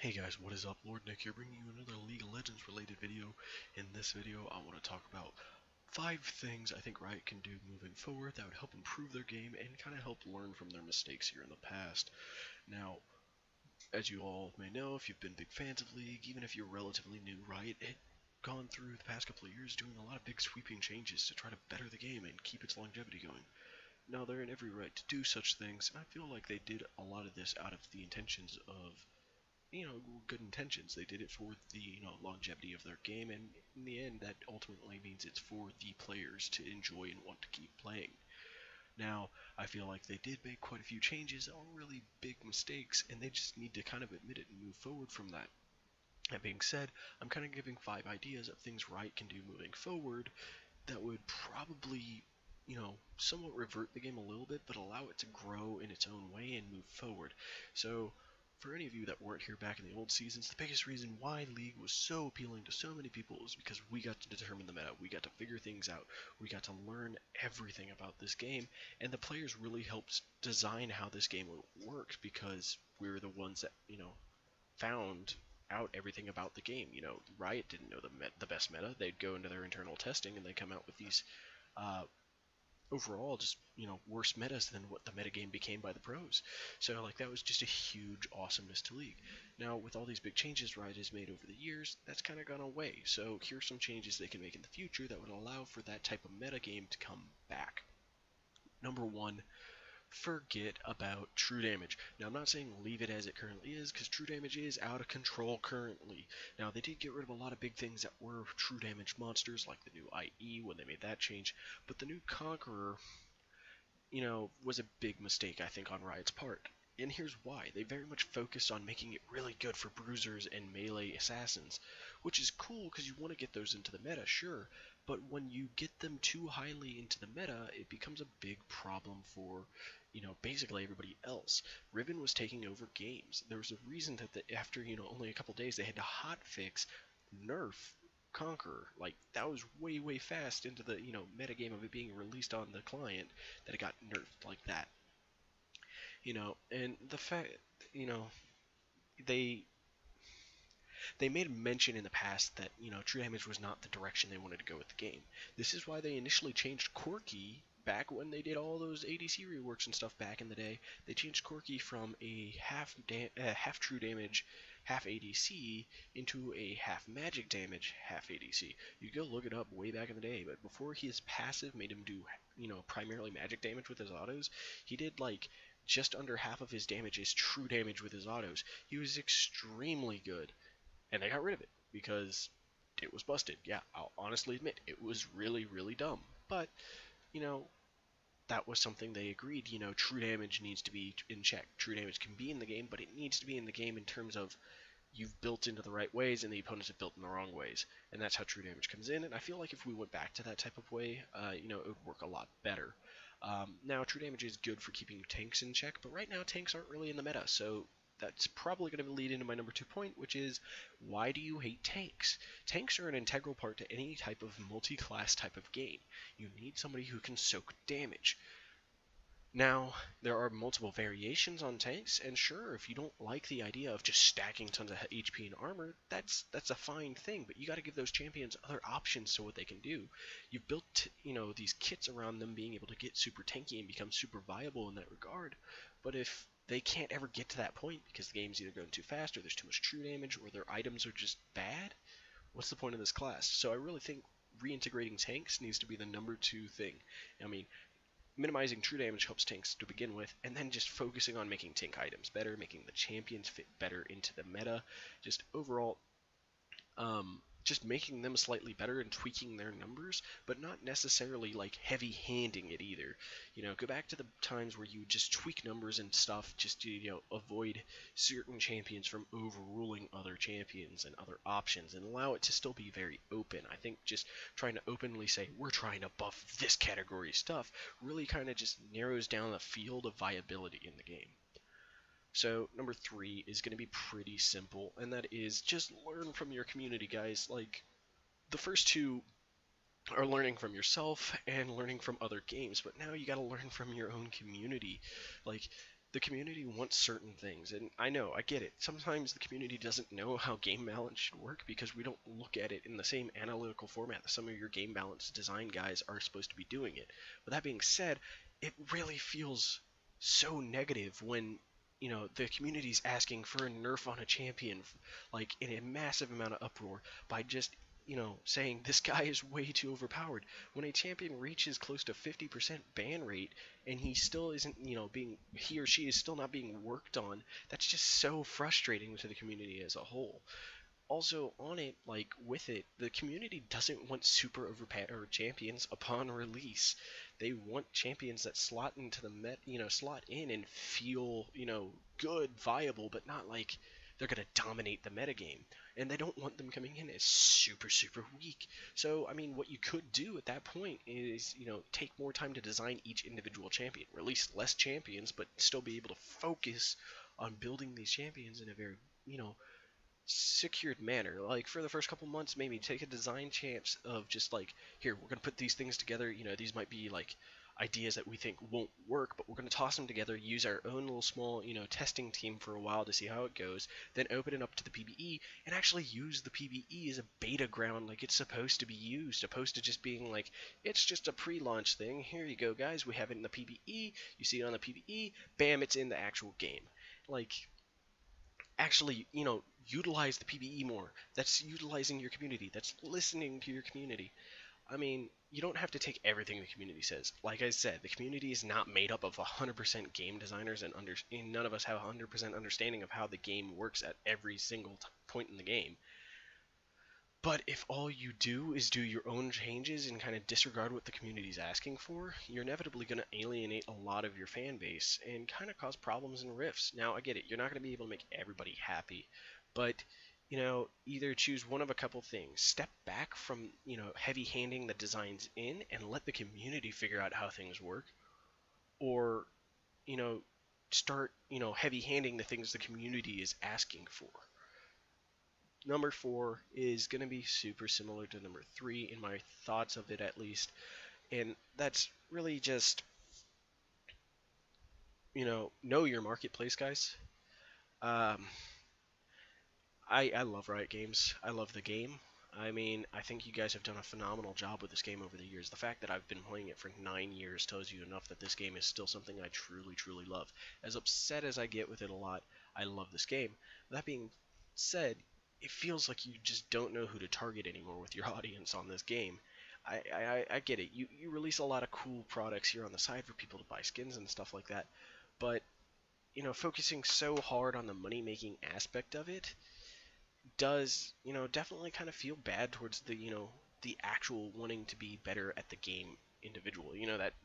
Hey guys, what is up? Lord Nick here, bringing you another League of Legends related video. In this video, I want to talk about 5 things I think Riot can do moving forward that would help improve their game and kind of help learn from their mistakes here in the past. Now, as you all may know, if you've been big fans of League, even if you're relatively new, Riot had gone through the past couple of years doing a lot of big sweeping changes to try to better the game and keep its longevity going. Now, they're in every right to do such things, and I feel like they did a lot of this out of the intentions of good intentions. They did it for the, longevity of their game, and in the end, that ultimately means it's for the players to enjoy and want to keep playing. Now, I feel like they did make quite a few changes that were really big mistakes, and they just need to kind of admit it and move forward from that. That being said, I'm kind of giving 5 ideas of things Riot can do moving forward that would probably, somewhat revert the game a little bit, but allow it to grow in its own way and move forward. So, for any of you that weren't here back in the old seasons, the biggest reason why League was so appealing to so many people was because we got to determine the meta, we got to figure things out, we got to learn everything about this game, and the players really helped design how this game worked because we're the ones that, found out everything about the game. Riot didn't know the best meta. They'd go into their internal testing and they come out with these uh, overall just worse metas than what the metagame became by the pros. So like that was just a huge awesomeness to League. Now with all these big changes Riot has made over the years, that's kind of gone away. So here's some changes they can make in the future that would allow for that type of metagame to come back. Number one, forget about true damage. Now I'm not saying leave it as it currently is, because true damage is out of control currently. Now they did get rid of a lot of big things that were true damage monsters, like the new IE when they made that change, but the new Conqueror, was a big mistake I think on Riot's part. And here's why. They very much focused on making it really good for bruisers and melee assassins, which is cool because you want to get those into the meta, sure, but when you get them too highly into the meta, it becomes a big problem for, basically everybody else. Riven was taking over games. There was a reason that after, only a couple days they had to hotfix nerf Conqueror. Like, that was way, way fast into the, metagame of it being released on the client that it got nerfed like that. And the fact, you know, they they made mention in the past that, true damage was not the direction they wanted to go with the game. This is why they initially changed Corki back when they did all those ADC reworks and stuff back in the day. They changed Corki from a half true damage, half ADC into a half magic damage, half ADC. You go look it up way back in the day, but before his passive made him do, primarily magic damage with his autos, he did like just under half of his damage is true damage with his autos. He was extremely good, and they got rid of it because it was busted. Yeah, I'll honestly admit it was really, really dumb. But, you know, that was something they agreed. True damage needs to be in check. True damage can be in the game, but it needs to be in the game in terms of you've built into the right ways and the opponents have built in the wrong ways. And that's how true damage comes in. And I feel like if we went back to that type of way, it would work a lot better. Now, true damage is good for keeping tanks in check, but right now tanks aren't really in the meta, so that's probably going to lead into my number 2 point, which is, why do you hate tanks? Tanks are an integral part to any type of multi-class type of game. You need somebody who can soak damage. Now, there are multiple variations on tanks, and sure, if you don't like the idea of just stacking tons of HP and armor, that's a fine thing, but you got to give those champions other options to what they can do. You've built, these kits around them being able to get super tanky and become super viable in that regard, but if they can't ever get to that point because the game's either going too fast or there's too much true damage or their items are just bad, what's the point of this class? So I really think reintegrating tanks needs to be the number 2 thing. I mean, minimizing true damage helps tanks to begin with, and then just focusing on making tank items better, making the champions fit better into the meta, just overall, just making them slightly better and tweaking their numbers, but not necessarily like heavy-handing it either. Go back to the times where you just tweak numbers and stuff just to, avoid certain champions from overruling other champions and other options, and allow it to still be very open. I think just trying to openly say, we're trying to buff this category stuff, really kind of just narrows down the field of viability in the game. So number 3 is going to be pretty simple, and that is just learn from your community, guys. Like, the first 2 are learning from yourself and learning from other games, but now you got to learn from your own community. Like, the community wants certain things, and I know, I get it. Sometimes the community doesn't know how game balance should work because we don't look at it in the same analytical format that some of your game balance design guys are supposed to be doing it. With that being said, it really feels so negative when the community's asking for a nerf on a champion, like in a massive amount of uproar by just saying this guy is way too overpowered. When a champion reaches close to 50% ban rate and he still isn't, he or she is still not being worked on, that's just so frustrating to the community as a whole. Also, on it, like with it, the community doesn't want super overpowered champions upon release. They want champions that slot into the slot in and feel, good, viable, but not like they're gonna dominate the metagame. And they don't want them coming in as super, super weak. So, I mean, what you could do at that point is, take more time to design each individual champion. Release less champions, but still be able to focus on building these champions in a very, secured manner. Like for the first couple months, maybe take a design chance of just like, here, we're gonna put these things together. These might be like ideas that we think won't work, but we're gonna toss them together, use our own little small, testing team for a while to see how it goes, then open it up to the PBE and actually use the PBE as a beta ground like it's supposed to be used, opposed to just being like, it's just a pre-launch thing. Here you go, guys. We have it in the PBE. You see it on the PBE. Bam, it's in the actual game. Like, actually, utilize the PBE more. That's utilizing your community. That's listening to your community. I mean, you don't have to take everything the community says. Like I said, the community is not made up of 100% game designers, and none of us have 100% understanding of how the game works at every single point in the game. But if all you do is do your own changes and kind of disregard what the community is asking for, you're inevitably going to alienate a lot of your fan base and kind of cause problems and rifts. Now, I get it. You're not going to be able to make everybody happy, but either choose one of a couple things. Step back from, heavy-handing the designs in and let the community figure out how things work, or, start, heavy-handing the things the community is asking for. Number 4 is going to be super similar to number 3 in my thoughts of it, at least, and that's really just, know your marketplace, guys. I love Riot Games. I love the game. I mean, I think you guys have done a phenomenal job with this game over the years. The fact that I've been playing it for 9 years tells you enough that this game is still something I truly, truly love. As upset as I get with it a lot, I love this game. That being said, it feels like you just don't know who to target anymore with your audience on this game. I get it. You release a lot of cool products here on the side for people to buy skins and stuff like that, but focusing so hard on the money-making aspect of it does, definitely kind of feel bad towards the actual wanting to be better at the game individual.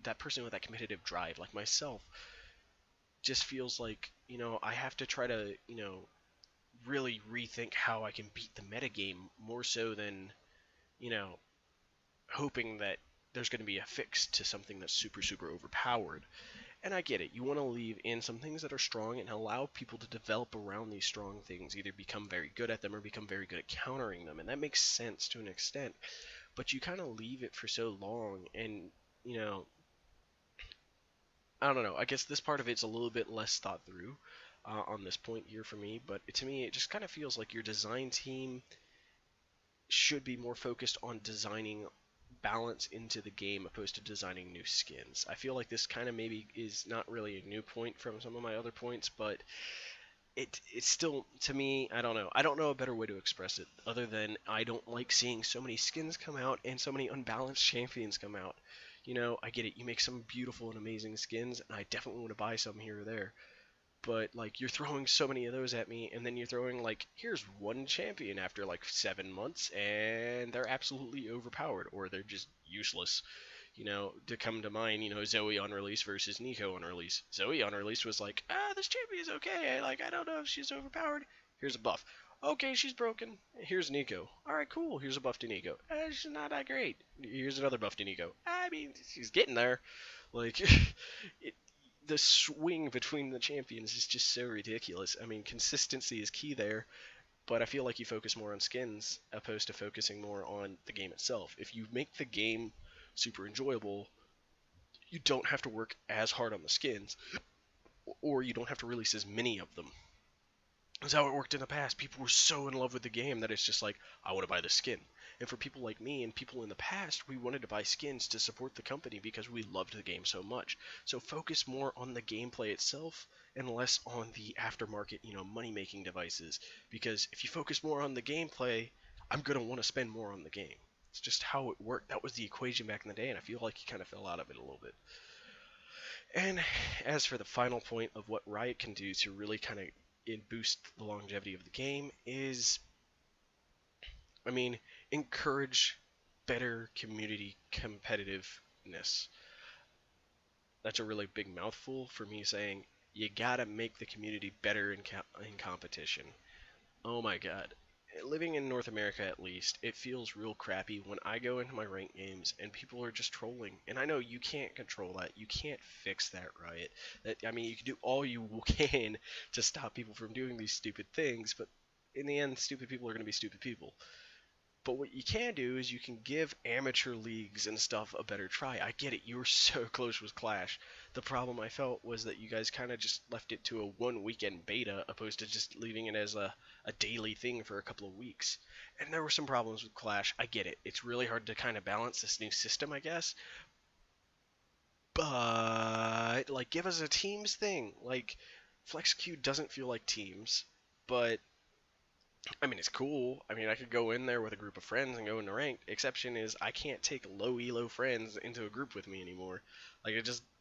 That person with that competitive drive, like myself, just feels like, I have to try to, really rethink how I can beat the metagame more so than, hoping that there's going to be a fix to something that's super, super overpowered. And I get it. You want to leave in some things that are strong and allow people to develop around these strong things, either become very good at them or become very good at countering them. And that makes sense to an extent. But you kind of leave it for so long, and, I don't know. I guess this part of it's a little bit less thought through on this point here for me. But to me, it just kind of feels like your design team should be more focused on designing balance into the game opposed to designing new skins. I feel like this kind of maybe is not really a new point from some of my other points, but it's still, to me, I don't know. I don't know a better way to express it other than I don't like seeing so many skins come out and so many unbalanced champions come out. I get it. You make some beautiful and amazing skins, and I definitely want to buy some here or there. But, like, you're throwing so many of those at me, and then you're throwing, like, here's one champion after, like, 7 months, and they're absolutely overpowered, or they're just useless. To come to mind, Zoe on release versus Nico on release. Zoe on release was like, this champion's okay, I don't know if she's overpowered. Here's a buff. Okay, she's broken. Here's Nico. Alright, cool. Here's a buff to Nico. She's not that great. Here's another buff to Nico. I mean, she's getting there. Like, the swing between the champions is just so ridiculous. I mean, consistency is key there, but I feel like you focus more on skins opposed to focusing more on the game itself. If you make the game super enjoyable, you don't have to work as hard on the skins. or you don't have to release as many of them. That's how it worked in the past. People were so in love with the game that it's just like, I want to buy the skin. And for people like me and people in the past, we wanted to buy skins to support the company because we loved the game so much. So focus more on the gameplay itself and less on the aftermarket, money-making devices. Because if you focus more on the gameplay, I'm going to want to spend more on the game. It's just how it worked. That was the equation back in the day, and I feel like he kind of fell out of it a little bit. And as for the final point of what Riot can do to really kind of boost the longevity of the game is, encourage better community competitiveness. That's a really big mouthful for me saying you gotta make the community better in competition. Oh my god. Living in North America, at least, it feels real crappy when I go into my ranked games and people are just trolling. And I know you can't control that. You can't fix that, Riot. You can do all you can to stop people from doing these stupid things, but in the end, stupid people are going to be stupid people. But what you can do is you can give amateur leagues and stuff a better try. I get it, you were so close with Clash. The problem I felt was that you guys kind of just left it to a one weekend beta opposed to just leaving it as a daily thing for a couple of weeks. And there were some problems with Clash. I get it. It's really hard to kind of balance this new system, I guess. But, give us a teams thing. Flex queue doesn't feel like teams, but it's cool. I could go in there with a group of friends and go into ranked. Exception is I can't take low elo friends into a group with me anymore.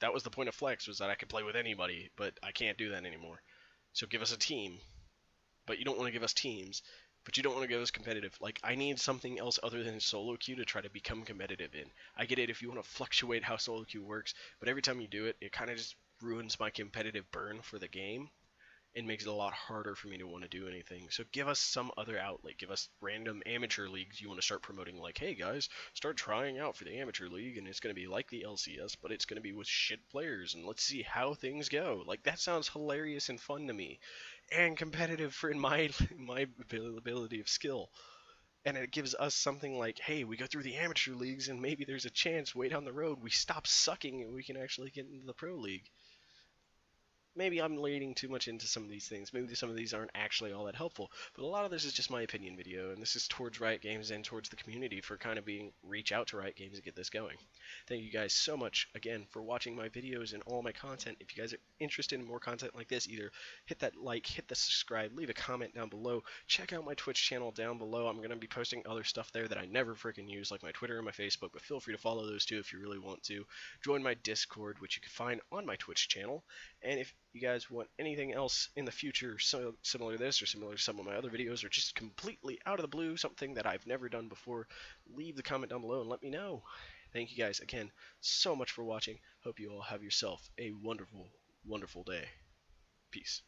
That was the point of Flex, was that I could play with anybody, but I can't do that anymore. So give us a team. But you don't want to give us teams, but you don't want to give us competitive. I need something else other than solo queue to try to become competitive in. I get it if you want to fluctuate how solo queue works, but every time you do it, it kind of just ruins my competitive burn for the game. It makes it a lot harder for me to want to do anything. So give us some other outlet. Give us random amateur leagues you want to start promoting, hey guys, start trying out for the amateur league, and it's going to be like the LCS, but it's going to be with shit players, and let's see how things go. That sounds hilarious and fun to me, and competitive for my ability of skill. And it gives us something hey, we go through the amateur leagues, and maybe there's a chance way down the road we stop sucking and we can actually get into the pro league. Maybe I'm leading too much into some of these things. Maybe some of these aren't actually all that helpful. But a lot of this is just my opinion video, and this is towards Riot Games and towards the community for kind of reach out to Riot Games and get this going. Thank you guys so much, again, for watching my videos and all my content. If you guys are interested in more content like this, either hit that like, hit the subscribe, leave a comment down below. Check out my Twitch channel down below. I'm going to be posting other stuff there that I never freaking use, like my Twitter and my Facebook, but feel free to follow those too if you really want to. Join my Discord, which you can find on my Twitch channel. And if you guys want anything else in the future similar to this or similar to some of my other videos or just completely out of the blue, something that I've never done before, leave the comment down below and let me know. Thank you guys again so much for watching. Hope you all have yourself a wonderful, wonderful day. Peace.